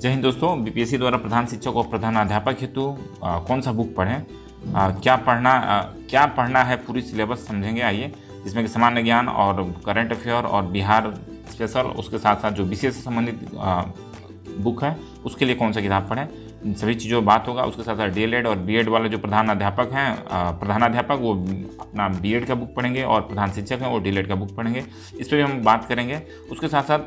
जय हिंद दोस्तों। बीपीएससी द्वारा प्रधान शिक्षक और प्रधान अध्यापक हेतु कौन सा बुक पढ़ें, क्या पढ़ना है, पूरी सिलेबस समझेंगे। आइए, जिसमें कि सामान्य ज्ञान और करंट अफेयर और बिहार स्पेशल, उसके साथ साथ जो विषय से संबंधित बुक है उसके लिए कौन सा किताब पढ़ें, इन सभी चीज़ों बात होगा। उसके साथ साथ डीएलएड और बीएड वाले जो प्रधानाध्यापक हैं, प्रधानाध्यापक वो अपना बीएड का बुक पढ़ेंगे और प्रधान शिक्षक हैं वो डीएलएड का बुक पढ़ेंगे। इस पर भी हम बात करेंगे। उसके साथ साथ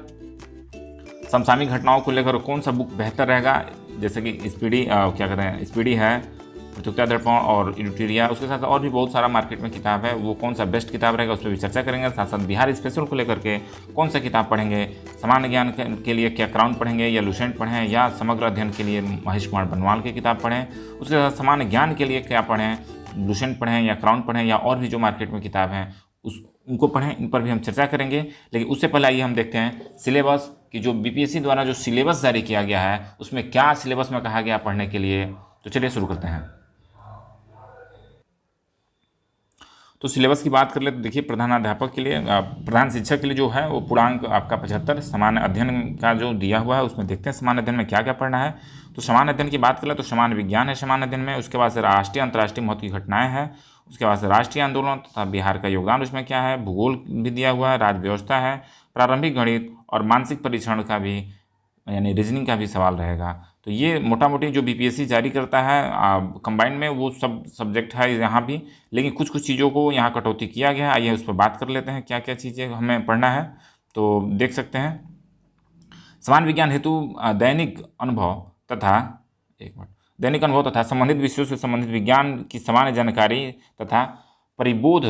समसामयिक घटनाओं को लेकर कौन सा बुक बेहतर रहेगा, जैसे कि स्पीडी है, पृथुकता दर्पण और एडिटोरिया। उसके साथ और भी बहुत सारा मार्केट में किताब है, वो कौन सा बेस्ट किताब रहेगा उस पर भी चर्चा करेंगे। साथ साथ बिहार स्पेशल को लेकर के कौन सा किताब पढ़ेंगे, सामान्य ज्ञान के लिए क्या क्राउन पढ़ेंगे या लुसेंट पढ़ें, या समग्र अध्ययन के लिए महेश कुमार बनवाल की किताब पढ़ें। उसके साथ सामान्य ज्ञान के लिए क्या पढ़ें, लुसेंट पढ़ें या क्राउन पढ़ें, या और भी जो मार्केट में किताब हैं उनको पढ़ें। इन पर भी हम चर्चा करेंगे। लेकिन उससे पहले आइए हम देखते हैं सिलेबस कि जो बीपीएससी द्वारा जो सिलेबस जारी किया गया है उसमें क्या सिलेबस में कहा गया पढ़ने के लिए। तो चलिए शुरू करते हैं। तो सिलेबस की बात कर ले तो देखिए, प्रधानाध्यापक के लिए, प्रधान शिक्षक के लिए जो है वो पूर्णांक आपका 75, सामान्य अध्ययन का जो दिया हुआ है उसमें देखते हैं सामान्य अध्ययन में क्या क्या पढ़ना है। तो सामान्य अध्ययन की बात कर ले तो सामान्य विज्ञान है सामान्य अध्ययन में। उसके बाद से राष्ट्रीय अंतर्राष्ट्रीय महत्व की घटनाएं हैं। उसके बाद से राष्ट्रीय आंदोलन तथा बिहार का योगदान उसमें क्या है, भूगोल भी दिया हुआ है, राज्य व्यवस्था है, प्रारंभिक गणित और मानसिक परीक्षण का भी यानी रीजनिंग का भी सवाल रहेगा। तो ये मोटा मोटी जो बीपीएससी जारी करता है कंबाइंड में वो सब सब्जेक्ट है यहाँ भी, लेकिन कुछ कुछ चीज़ों को यहाँ कटौती किया गया है। आइए उस पर बात कर लेते हैं क्या क्या चीज़ें हमें पढ़ना है। तो देख सकते हैं, सामान्य विज्ञान हेतु दैनिक अनुभव तथा संबंधित विषयों से संबंधित विज्ञान की सामान्य जानकारी तथा परिबोध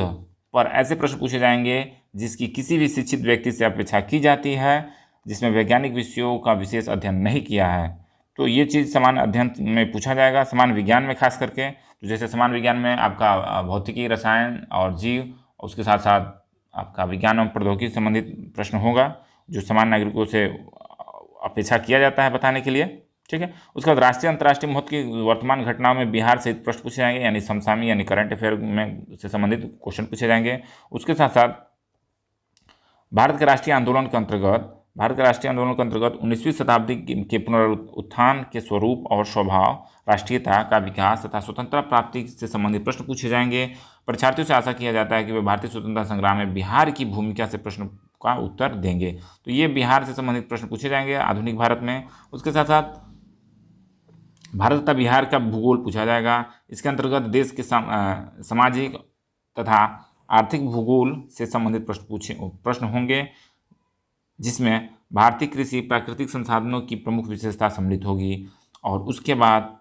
पर ऐसे प्रश्न पूछे जाएंगे जिसकी किसी भी शिक्षित व्यक्ति से अपेक्षा की जाती है जिसमें वैज्ञानिक विषयों का विशेष अध्ययन नहीं किया है। तो ये चीज़ सामान्य अध्ययन में पूछा जाएगा, सामान्य विज्ञान में खास करके। तो जैसे सामान्य विज्ञान में आपका भौतिकी, रसायन और जीव, उसके साथ साथ आपका विज्ञान एवं प्रौद्योगिकी से संबंधित प्रश्न होगा जो सामान्य नागरिकों से अपेक्षा किया जाता है बताने के लिए। ठीक है। उसके बाद राष्ट्रीय अंतर्राष्ट्रीय महत्व की वर्तमान घटनाओं में बिहार से प्रश्न पूछे जाएंगे, यानी समसामयिक यानी करंट अफेयर में से संबंधित क्वेश्चन पूछे जाएंगे। उसके साथ साथ भारत के राष्ट्रीय आंदोलन के अंतर्गत 19वीं शताब्दी के पुनरुत्थान के स्वरूप और स्वभाव, राष्ट्रीयता का विकास तथा स्वतंत्रता प्राप्ति से संबंधित प्रश्न पूछे जाएंगे। परीक्षार्थियों से आशा किया जाता है कि वे भारतीय स्वतंत्रता संग्राम में बिहार की भूमिका से प्रश्न का उत्तर देंगे। तो ये बिहार से संबंधित प्रश्न पूछे जाएंगे आधुनिक भारत में। उसके साथ साथ भारत तथा बिहार का भूगोल पूछा जाएगा। इसके अंतर्गत देश के सामाजिक तथा आर्थिक भूगोल से संबंधित प्रश्न होंगे, जिसमें भारतीय कृषि, प्राकृतिक संसाधनों की प्रमुख विशेषता सम्मिलित होगी। और उसके बाद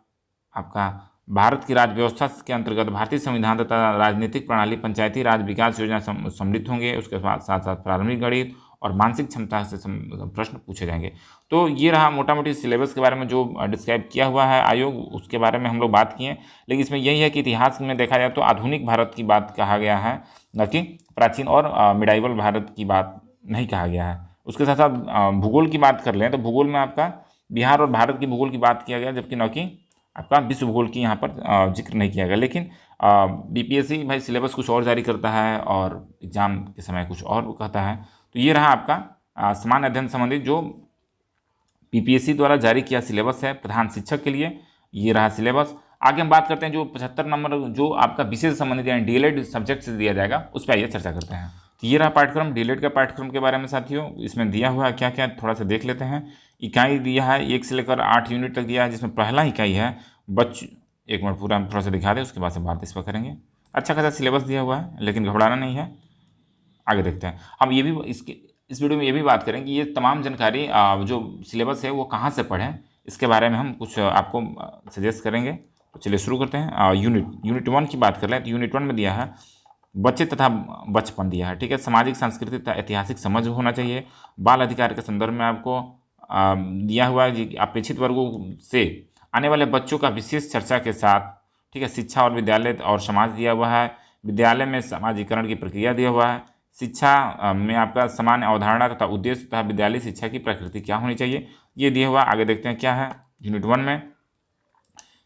आपका भारत की राज्य व्यवस्था के अंतर्गत भारतीय संविधान तथा राजनीतिक प्रणाली, पंचायती राज विकास योजना सम्मिलित होंगे। उसके साथ साथ प्रारंभिक गणित और मानसिक क्षमता से प्रश्न पूछे जाएंगे। तो ये रहा मोटा मोटी सिलेबस के बारे में जो डिस्क्राइब किया हुआ है आयोग, उसके बारे में हम लोग बात किए। लेकिन इसमें यही है कि इतिहास में देखा जाए तो आधुनिक भारत की बात कहा गया है, न कि प्राचीन और मिडाइवल भारत की बात नहीं कहा गया है। उसके साथ साथ भूगोल की बात कर लें तो भूगोल में आपका बिहार और भारत की भूगोल की बात किया गया, जबकि न कि आपका विश्व भूगोल की यहाँ पर जिक्र नहीं किया गया। लेकिन बीपीएससी भाई सिलेबस कुछ और जारी करता है और एग्जाम के समय कुछ और कहता है। तो ये रहा आपका सामान्य अध्ययन संबंधित जो बीपीएससी द्वारा जारी किया सिलेबस है प्रधान शिक्षक के लिए। ये रहा सिलेबस। आगे हम बात करते हैं जो 75 नंबर जो आपका विषय से संबंधित यानी डीएलएड सब्जेक्ट से दिया जाएगा, उस पर आइए चर्चा करते हैं। तो ये रहा पाठ्यक्रम, डीएलएड का पाठ्यक्रम के बारे में साथियों। इसमें दिया हुआ है क्या क्या, थोड़ा सा देख लेते हैं। इकाई दिया है 1 से लेकर 8 यूनिट तक दिया है, जिसमें पहला इकाई है एक मिनट पूरा हम थोड़ा सा दिखा दें, उसके बाद से बात इस पर करेंगे। अच्छा खासा सिलेबस दिया हुआ है, लेकिन घबराना नहीं है। आगे देखते हैं। हम ये भी इस वीडियो में ये भी बात करें कि ये तमाम जानकारी जो सिलेबस है वो कहाँ से पढ़ें, इसके बारे में हम कुछ आपको सजेस्ट करेंगे। तो चलिए शुरू करते हैं। यूनिट 1 की बात कर लें तो यूनिट 1 में दिया है बच्चे तथा बचपन दिया है। ठीक है। सामाजिक, सांस्कृतिक तथा ऐतिहासिक समझ होना चाहिए। बाल अधिकार के संदर्भ में आपको दिया हुआ है कि अपेक्षित वर्गों से आने वाले बच्चों का विशेष चर्चा के साथ, ठीक है, शिक्षा और विद्यालय और समाज दिया हुआ है। विद्यालय में समाजीकरण की प्रक्रिया दिया हुआ है। शिक्षा में आपका सामान्य अवधारणा तथा उद्देश्य तथा विद्यालय शिक्षा की प्रकृति क्या होनी चाहिए, ये दिया हुआ। आगे देखते हैं क्या है यूनिट 1 में।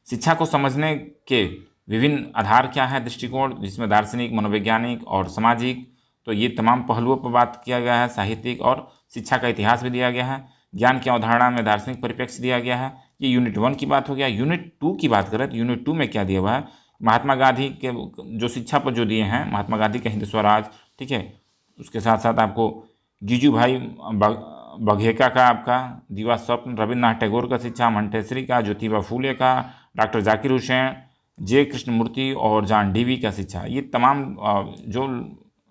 शिक्षा को समझने के विभिन्न आधार क्या है, दृष्टिकोण, जिसमें दार्शनिक, मनोवैज्ञानिक और सामाजिक, तो ये तमाम पहलुओं पर बात किया गया है। साहित्यिक और शिक्षा का इतिहास भी दिया गया है, ज्ञान की अवधारणा में दार्शनिक परिप्रेक्ष्य दिया गया है। ये यूनिट 1 की बात हो गया। यूनिट 2 की बात करें तो यूनिट 2 में क्या दिया हुआ है, महात्मा गांधी के जो शिक्षा पर जो दिए हैं, महात्मा गांधी का हिंद स्वराज, ठीक है, उसके साथ साथ आपको जीजू भाई बघेला का आपका दीवा स्वप्न, रविन्द्रनाथ टैगोर का शिक्षा, मंटेश्वरी का, ज्योतिबा फूले का, डॉक्टर जाकिर हुसैन, जे कृष्णमूर्ति और जॉन डीवी का शिक्षा, ये तमाम जो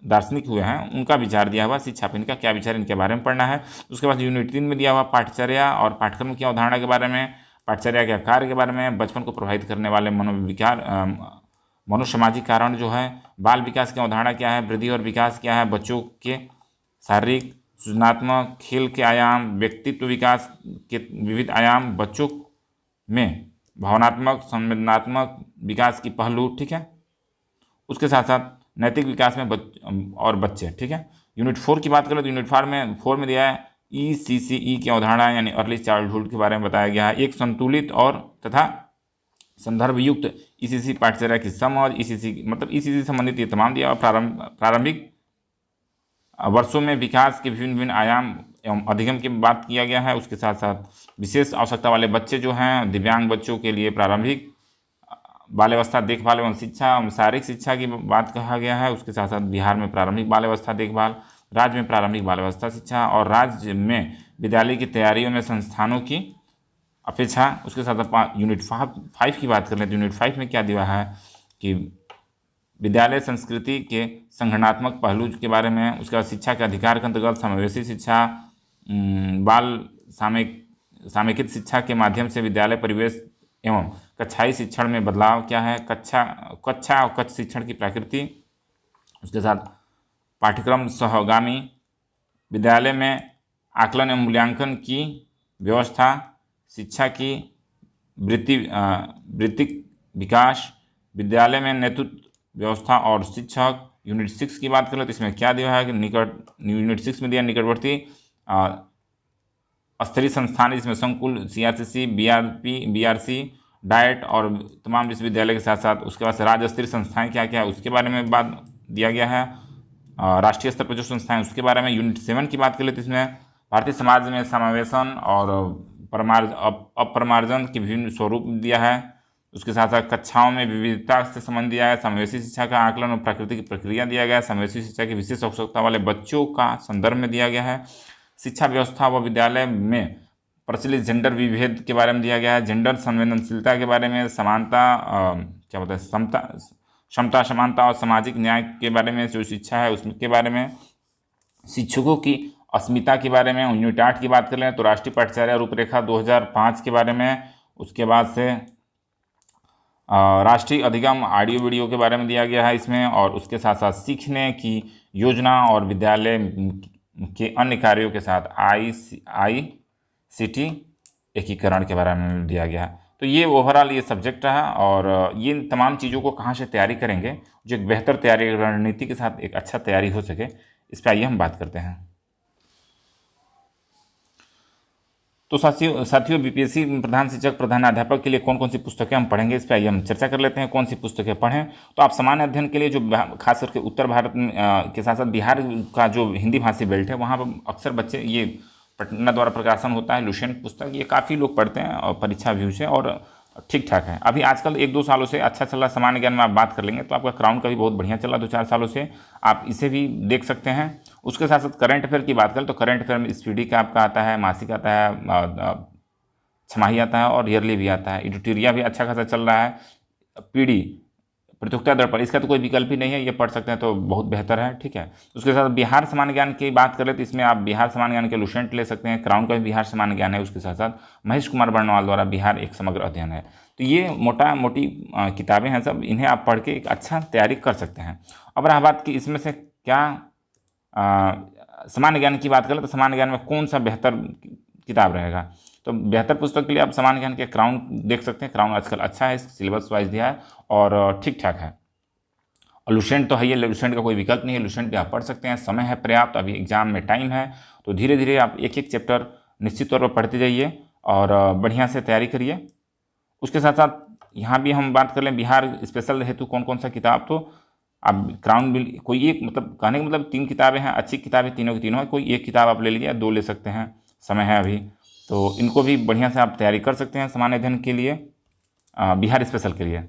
दार्शनिक हुए हैं उनका विचार दिया हुआ शिक्षा पर, इनका क्या विचार, इनके बारे में पढ़ना है। उसके बाद यूनिट 3 में दिया हुआ पाठचर्या और पाठ्यक्रम की अवधारणा के बारे में, पाठचर्या के कार्य के बारे में, बचपन को प्रभावित करने वाले मनोविकार मनोसामाजिक कारण जो है, बाल विकास की अवधारणा क्या है, वृद्धि और विकास क्या है, बच्चों के शारीरिक, सृजनात्मक, खेल के आयाम, व्यक्तित्व विकास के विविध आयाम, बच्चों में भावनात्मक, संवेदनात्मक विकास की पहलू, ठीक है। उसके साथ साथ नैतिक विकास में और बच्चे, ठीक है। यूनिट 4 की बात करें तो यूनिट 4 में दिया है ECCE की अवधारणा यानी अर्ली चाइल्डहुड के बारे में बताया गया है। एक संतुलित और तथा संदर्भ युक्त ECC पाठचर्या की समझ, ECC मतलब ECC संबंधित ये तमाम दिया। प्रारंभिक वर्षों में विकास के विभिन्न आयाम एवं अधिगम की बात किया गया है। उसके साथ साथ विशेष आवश्यकता वाले बच्चे जो हैं, दिव्यांग बच्चों के लिए प्रारंभिक बाल्यावस्था देखभाल एवं शिक्षा एवं शारीरिक शिक्षा की बात कहा गया है। उसके साथ साथ बिहार में प्रारंभिक बाल्यावस्था देखभाल, राज्य में प्रारंभिक बाल्यावस्था शिक्षा और राज्य में विद्यालय की तैयारियों में संस्थानों की अपेक्षा। उसके साथ साथ यूनिट 5 की बात कर लें तो यूनिट 5 में क्या दिया है कि विद्यालय संस्कृति के संगठनात्मक पहलू के बारे में। उसके बाद शिक्षा के अधिकार के अंतर्गत समावेशी शिक्षा, बाल सामयिक शिक्षा के माध्यम से विद्यालय परिवेश एवं कक्षाई शिक्षण में बदलाव क्या है, कक्षा और कक्ष शिक्षण की प्रकृति। उसके साथ पाठ्यक्रम सहगामी, विद्यालय में आकलन एवं मूल्यांकन की व्यवस्था, शिक्षा की वृत्तिक विकास, विद्यालय में नेतृत्व व्यवस्था और शिक्षक। यूनिट 6 की बात करें तो इसमें क्या दिया है कि यूनिट 6 में दिया निकटवर्ती स्तरीय संस्थान, जिसमें संकुल, CRCC, BRC, डाइट और तमाम विश्वविद्यालय के साथ साथ उसके बाद से राज्य स्तरीय संस्थाएं क्या क्या है उसके बारे में बात दिया गया है। राष्ट्रीय स्तर पर जो संस्थाएं उसके बारे में। यूनिट 7 की बात कर ले तो इसमें भारतीय समाज में समावेशन और अपरमार्जन के विभिन्न स्वरूप दिया है। उसके साथ साथ कक्षाओं में विविधता से संबंध दिया है। समावेशी शिक्षा का आकलन और प्रकृति की प्रक्रिया दिया गया है। समावेशी शिक्षा की विशेष आवश्यकता वाले बच्चों का संदर्भ में दिया गया है। शिक्षा व्यवस्था व विद्यालय में प्रचलित जेंडर विभेद के बारे में दिया गया है। जेंडर संवेदनशीलता के बारे में, समानता क्या बोलते हैं, क्षमता, समानता और सामाजिक न्याय के बारे में जो शिक्षा है उसके बारे में। शिक्षकों की अस्मिता के बारे में। यूनिट 8 की बात कर लें तो राष्ट्रीय पाठचर्या रूपरेखा 2005 के बारे में। उसके बाद से राष्ट्रीय अधिगम ऑडियो वीडियो के बारे में दिया गया है इसमें। और उसके साथ साथ सीखने की योजना और विद्यालय के अन्य कार्यों के साथ ICT एकीकरण के बारे में दिया गया है। तो ये ओवरऑल ये सब्जेक्ट रहा। और ये तमाम चीज़ों को कहाँ से तैयारी करेंगे जो एक बेहतर तैयारी रणनीति के साथ एक अच्छा तैयारी हो सके, इस पर आइए हम बात करते हैं। तो साथियों BPSC प्रधान शिक्षक, प्रधान अध्यापक के लिए कौन कौन सी पुस्तकें हम पढ़ेंगे, इस पर आइए हम चर्चा कर लेते हैं। कौन सी पुस्तकें पढ़ें तो आप सामान्य अध्ययन के लिए जो खास करके उत्तर भारत के साथ साथ बिहार का जो हिंदी भाषी बेल्ट है वहाँ पर अक्सर बच्चे, ये पटना द्वारा प्रकाशन होता है लुसेंट पुस्तक, ये काफ़ी लोग पढ़ते हैं और परीक्षा व्यू से और ठीक ठाक है। अभी आजकल 1-2 सालों से अच्छा चल रहा। सामान्य ज्ञान में आप बात कर लेंगे तो आपका क्राउन का भी बहुत बढ़िया चल रहा 2-4 सालों से, आप इसे भी देख सकते हैं। उसके साथ साथ करंट अफेयर की बात करें तो करंट अफेयर में स्पीडी का आपका आता है, मासिक आता है, छमाही आता है और ईयरली भी आता है। एडिटोरिया भी अच्छा खासा चल रहा है। PD प्रतियोगिता दर्पण, इसका तो कोई विकल्प ही नहीं है, ये पढ़ सकते हैं तो बहुत बेहतर है, ठीक है। उसके साथ बिहार सामान्य ज्ञान की बात करें तो इसमें आप बिहार सामान्य ज्ञान के लुसेंट ले सकते हैं। क्राउन का भी बिहार सामान्य ज्ञान है। उसके साथ साथ महेश कुमार बर्णवाल द्वारा बिहार एक समग्र अध्ययन है। तो ये मोटी किताबें हैं सब, इन्हें आप पढ़ के एक अच्छा तैयारी कर सकते हैं। अब रहा बात कि इसमें से क्या सामान्य ज्ञान की बात करें तो सामान्य ज्ञान में कौन सा बेहतर किताब रहेगा, तो बेहतर पुस्तक के लिए आप सामान्य ज्ञान के क्राउन देख सकते हैं। क्राउन आजकल अच्छा है, सिलेबस वाइज दिया है और ठीक ठाक है। और लुसेंट तो है, ये लुसेंट का कोई विकल्प नहीं है, लुसेंट भी आप पढ़ सकते हैं। समय है पर्याप्त, अभी एग्जाम में टाइम है, तो धीरे धीरे आप एक चैप्टर निश्चित तौर पर पढ़ते जाइए और बढ़िया से तैयारी करिए। उसके साथ साथ यहाँ भी हम बात कर लें बिहार स्पेशल हेतु कौन कौन सा किताब, तो आप क्राउन बिल कोई एक, मतलब कहने का मतलब 3 किताबें हैं, अच्छी किताबें तीनों की तीनों है, कोई एक किताब आप ले लीजिए, 2 ले सकते हैं। समय है अभी, तो इनको भी बढ़िया से आप तैयारी कर सकते हैं सामान्य अध्ययन के लिए, बिहार स्पेशल के लिए।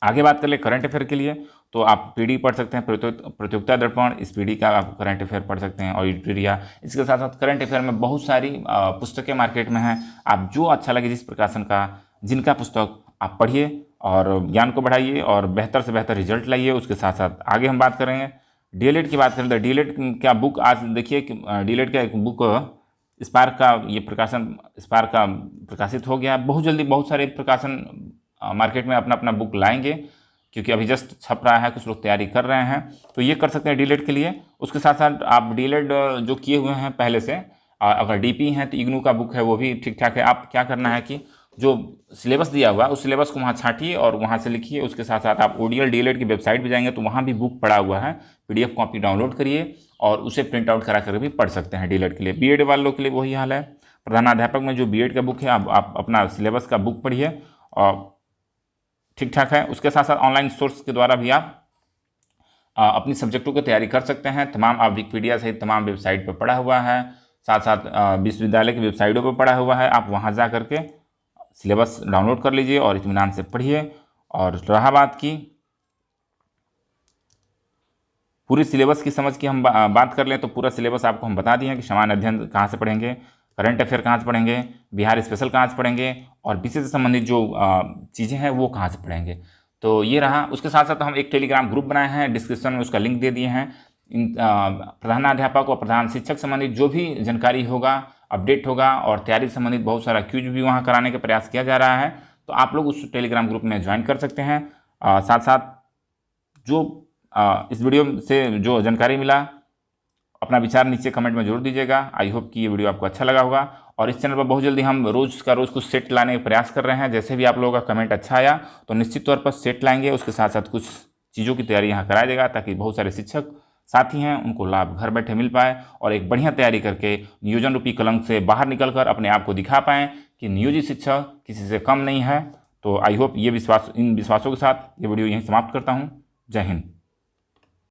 आगे बात कर ले करंट अफेयर के लिए, तो आप पीडी पढ़ सकते हैं, प्रतियोगिता दर्पण, इस पीडी का आप करंट अफेयर पढ़ सकते हैं, और एडिटोरिया। इसके साथ साथ करंट अफेयर में बहुत सारी पुस्तकें मार्केट में हैं, आप जो अच्छा लगे जिस प्रकाशन का, जिनका पुस्तक आप पढ़िए और ज्ञान को बढ़ाइए और बेहतर से बेहतर रिजल्ट लाइए। उसके साथ साथ आगे हम बात करेंगे डीएलएड की। बात करें तो डीएलएड का बुक आज देखिए कि डीएलएड का एक बुक स्पार्क का ये प्रकाशन स्पार्क का प्रकाशित हो गया। बहुत जल्दी बहुत सारे प्रकाशन मार्केट में अपना अपना बुक लाएंगे, क्योंकि अभी जस्ट छप रहा है, कुछ लोग तैयारी कर रहे हैं, तो ये कर सकते हैं डीएलएड के लिए। उसके साथ साथ आप डीएलएड जो किए हुए हैं पहले से, अगर डीपी हैं तो इग्नू का बुक है, वो भी ठीक ठाक है। आप क्या करना है कि जो सिलेबस दिया हुआ है उस सिलेबस को वहाँ छांटिए और वहाँ से लिखिए। उसके साथ साथ आप ओडीएल डीएलएड की वेबसाइट पर जाएंगे तो वहाँ भी बुक पड़ा हुआ है, पीडीएफ कॉपी डाउनलोड करिए और उसे प्रिंट आउट करा कर भी पढ़ सकते हैं डीएलएड के लिए। बीएड वालों के लिए वही हाल है। प्रधानाध्यापक में जो बीएड का बुक है, आप अपना सिलेबस का बुक पढ़िए और ठीक ठाक है। उसके साथ साथ ऑनलाइन सोर्स के द्वारा भी आप अपनी सब्जेक्टों की तैयारी कर सकते हैं। तमाम आप विकिपीडिया सहित तमाम वेबसाइट पर पढ़ा हुआ है, साथ साथ विश्वविद्यालय की वेबसाइटों पर पढ़ा हुआ है। आप वहाँ जा करके सिलेबस डाउनलोड कर लीजिए और इत्मीनान से पढ़िए। और रहा बात की पूरी सिलेबस की समझ की हम बात कर लें तो पूरा सिलेबस आपको हम बता दिए हैं कि सामान्य अध्ययन कहाँ से पढ़ेंगे, करंट अफेयर कहाँ से पढ़ेंगे, बिहार स्पेशल कहाँ से पढ़ेंगे और विषय से संबंधित जो चीज़ें हैं वो कहाँ से पढ़ेंगे। तो ये रहा। उसके साथ साथ हम एक टेलीग्राम ग्रुप बनाए हैं, डिस्क्रिप्शन में उसका लिंक दे दिए हैं। इन प्रधानाध्यापक और प्रधान शिक्षक संबंधित जो भी जानकारी होगा, अपडेट होगा और तैयारी संबंधित बहुत सारा क्यूज भी वहाँ कराने का प्रयास किया जा रहा है, तो आप लोग उस टेलीग्राम ग्रुप में ज्वाइन कर सकते हैं। साथ साथ जो इस वीडियो से जो जानकारी मिला, अपना विचार नीचे कमेंट में जरूर दीजिएगा। आई होप कि ये वीडियो आपको अच्छा लगा होगा। और इस चैनल पर बहुत जल्दी हम रोज़ कुछ सेट लाने का प्रयास कर रहे हैं। जैसे भी आप लोगों का कमेंट अच्छा आया तो निश्चित तौर पर सेट लाएंगे। उसके साथ साथ कुछ चीज़ों की तैयारी यहाँ कराया जाएगा ताकि बहुत सारे शिक्षक साथी हैं उनको लाभ घर बैठे मिल पाए और एक बढ़िया तैयारी करके नियोजन रूपी कलंक से बाहर निकलकर अपने आप को दिखा पाएँ कि नियोजित शिक्षक किसी से कम नहीं है। तो आई होप इन विश्वासों के साथ ये वीडियो यहीं समाप्त करता हूँ। जय हिंद।